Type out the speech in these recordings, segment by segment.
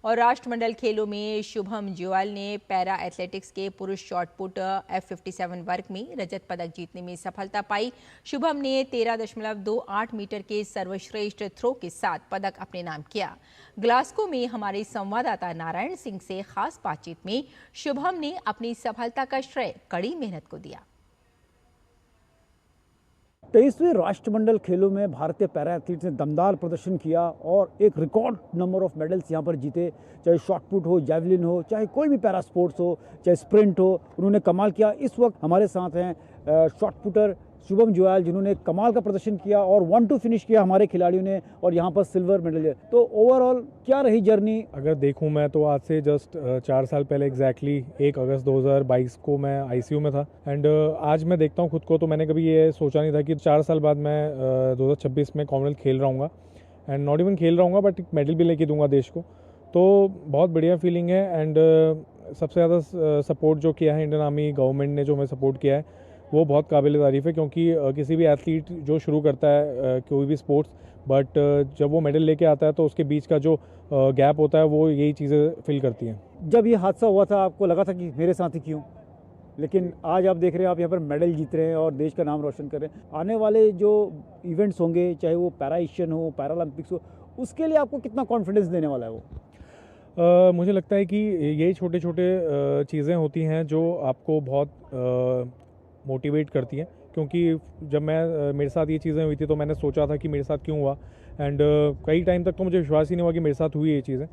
और राष्ट्रमंडल खेलों में शुभम जुयाल ने पैरा एथलेटिक्स के पुरुष शॉटपुट F57 वर्ग में रजत पदक जीतने में सफलता पाई। शुभम ने 13.28 मीटर के सर्वश्रेष्ठ थ्रो के साथ पदक अपने नाम किया। ग्लास्गो में हमारे संवाददाता नारायण सिंह से खास बातचीत में शुभम ने अपनी सफलता का श्रेय कड़ी मेहनत को दिया। 23वें राष्ट्रमंडल खेलों में भारतीय पैरा एथलीट्स ने दमदार प्रदर्शन किया और एक रिकॉर्ड नंबर ऑफ मेडल्स यहां पर जीते। चाहे शॉटपुट हो, जैवलिन हो, चाहे कोई भी पैरा स्पोर्ट्स हो, चाहे स्प्रिंट हो, उन्होंने कमाल किया। इस वक्त हमारे साथ हैं शॉटपुटर शुभम जुयाल, जिन्होंने कमाल का प्रदर्शन किया और 1-2 फिनिश किया हमारे खिलाड़ियों ने और यहाँ पर सिल्वर मेडल है। तो ओवरऑल क्या रही जर्नी? अगर देखूँ मैं तो आज से जस्ट 4 साल पहले एग्जैक्टली 1 अगस्त 2022 को मैं आईसीयू में था एंड आज मैं देखता हूँ खुद को, तो मैंने कभी ये सोचा नहीं था कि 4 साल बाद मैं 2026 में कॉमनवेल्थ खेल रहा हूँ एंड नॉट इवन खेल रहा हूँ बट मेडल भी लेके दूंगा देश को। तो बहुत बढ़िया फीलिंग है एंड सबसे ज़्यादा सपोर्ट जो किया है इंडियन आर्मी गवर्नमेंट ने, जो हमें सपोर्ट किया है वो बहुत काबिल तारीफ़ है। क्योंकि किसी भी एथलीट जो शुरू करता है कोई भी स्पोर्ट्स, बट जब वो मेडल लेके आता है तो उसके बीच का जो गैप होता है वो यही चीज़ें फिल करती हैं। जब ये हादसा हुआ था आपको लगा था कि मेरे साथ ही क्यों, लेकिन आज आप देख रहे हैं आप यहाँ पर मेडल जीत रहे हैं और देश का नाम रोशन कर रहे हैं। आने वाले जो इवेंट्स होंगे, चाहे वो पैरा एशियन हो, पैरालंपिक्स हो, उसके लिए आपको कितना कॉन्फिडेंस देने वाला है वो? मुझे लगता है कि यही छोटे छोटे चीज़ें होती हैं जो आपको बहुत मोटिवेट करती हैं। क्योंकि जब मेरे साथ ये चीज़ें हुई थी तो मैंने सोचा था कि मेरे साथ क्यों हुआ एंड कई टाइम तक तो मुझे विश्वास ही नहीं हुआ कि मेरे साथ हुई ये चीज़ें।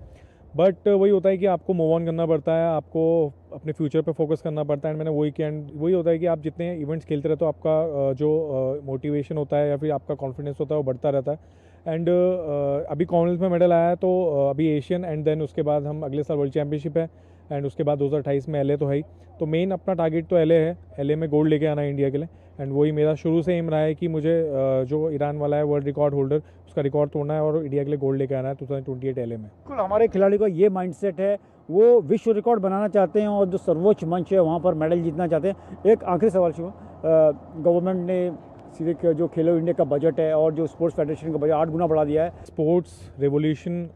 बट वही होता है कि आपको मूव ऑन करना पड़ता है, आपको अपने फ्यूचर पे फोकस करना पड़ता है एंड मैंने वही किया। एंड वही होता है कि आप जितने इवेंट्स खेलते रहते हो आपका जो मोटिवेशन होता है या फिर आपका कॉन्फिडेंस होता है वो बढ़ता रहता है। एंड अभी कॉमनवेल्थ में मेडल आया है तो अभी एशियन एंड देन उसके बाद हम अगले साल वर्ल्ड चैम्पियनशिप है एंड उसके बाद 2028 में LA तो है ही। तो मेन अपना टारगेट तो LA है, LA में गोल्ड लेके आना है इंडिया के लिए एंड वही मेरा शुरू से एम रहा है कि मुझे जो ईरान वाला है वर्ल्ड रिकॉर्ड होल्डर, उसका रिकॉर्ड तोड़ना है और इंडिया के लिए गोल्ड लेके आना है 2028 LA में। बिल्कुल, हमारे खिलाड़ी का ये माइंडसेट है, वो विश्व रिकॉर्ड बनाना चाहते हैं और जो सर्वोच्च मंच है वहाँ पर मेडल जीतना चाहते हैं। एक आखिरी सवाल शुरू, गवर्नमेंट ने सीधे जो खेलो इंडिया का बजट है और जो स्पोर्ट्स फेडरेशन का बजट 8 गुना बढ़ा दिया है। स्पोर्ट्स रेवोल्यूशन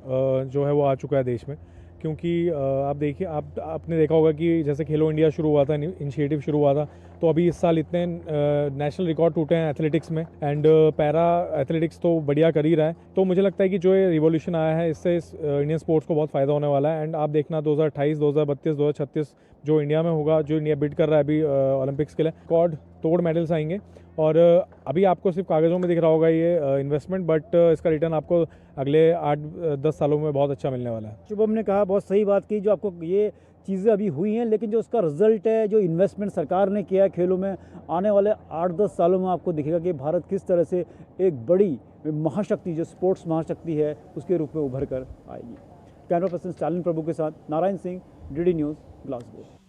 जो है वो आ चुका है देश में। क्योंकि आप देखिए, आपने देखा होगा कि जैसे खेलो इंडिया शुरू हुआ था, इनिशिएटिव शुरू हुआ था, तो अभी इस साल इतने नेशनल रिकॉर्ड टूटे हैं एथलेटिक्स में एंड पैरा एथलेटिक्स तो बढ़िया कर ही रहा है। तो मुझे लगता है कि जो ये रिवॉल्यूशन आया है इससे इंडियन स्पोर्ट्स को बहुत फ़ायदा होने वाला है एंड आप देखना 2028, 2032, 2036 जो इंडिया में होगा, जो इंडिया बिड कर रहा है अभी ओलंपिक्स के लिए, रिकॉर्ड तोड़ मेडल्स आएंगे। और अभी आपको सिर्फ कागज़ों में दिख रहा होगा ये इन्वेस्टमेंट, बट इसका रिटर्न आपको अगले 8-10 सालों में बहुत अच्छा मिलने वाला है। शुभम ने कहा, बहुत सही बात की, जो आपको ये चीज़ें अभी हुई हैं लेकिन जो उसका रिजल्ट है, जो इन्वेस्टमेंट सरकार ने किया है खेलों में, आने वाले 8-10 सालों में आपको दिखेगा कि भारत किस तरह से एक बड़ी महाशक्ति, जो स्पोर्ट्स महाशक्ति है, उसके रूप में उभर कर आएगी। कैमरा पर्सन स्टालिन प्रभु के साथ Narayan Singh, DD news, Glasgow.